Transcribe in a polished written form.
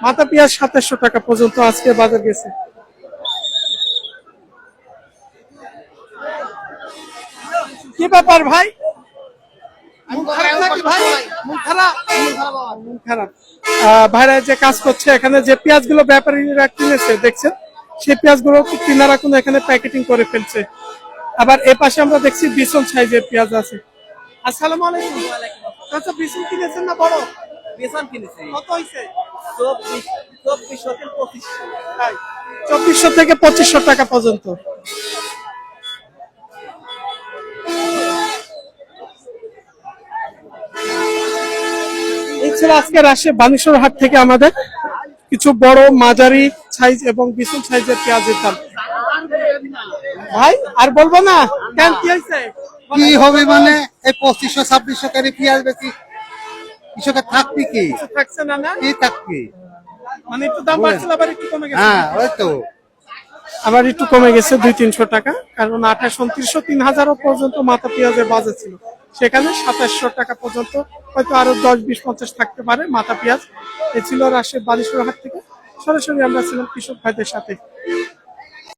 মাথা পেঁয়াজ 2700 টাকা পর্যন্ত আজকে বাজার গেছে। কি ব্যাপার ভাই, মন খারাপ নাকি ভাই? মন খারাপ, মন খারাপ। ভাইরা যে কাজ করছে এখানে, যে পেঁয়াজ গুলো ব্যাপারীরা কিনেছে দেখছেন, সেই পেঁয়াজ গুলো কিনারা কোনো এখানে প্যাকেটিং করে ফেলছে। আবার এ পাশে আমরা দেখছি বিশাল সাইজের পেঁয়াজ আছে। আসসালামু আলাইকুম। আচ্ছা, বিশাল কিনেছেন না বড়? বেসন কিনেছি কত হইছে? 2400 থেকে 2500। তাই 2400 থেকে 2500 টাকা পর্যন্ত। এই ছিল আজকে রাজশাহী বানেশ্বর হাট থেকে আমাদের কিছু বড়, মাঝারি সাইজ এবং বিশাল সাইজের পেঁয়াজের দাম। ভাই আর বলবো না কেন, কি হয়েছে? কি হবে মানে এই 2500-2600 করে পেঁয়াজ বেশি কৃষকের থাকবি কি? কিছু থাকছে না, না কি থাকবি? মানে একটু দাম বাড়ছিল, আবার একটু কমে গেছে। হ্যাঁ ওই তো আবার একটু কমে গেছে 200-300 টাকা, কারণ 2800-3000 পর্যন্ত মাথা পেঁয়াজের বাজার ছিল, সেখানে 2700 টাকা পর্যন্ত, হয়তো আরো 10-20-50 থাকতে পারে মাথা পেঁয়াজ। এ ছিল রাজশাহী বানেশ্বর হাট থেকে। সরাসরি আমরা ছিলাম কৃষক ভাইদের সাথে।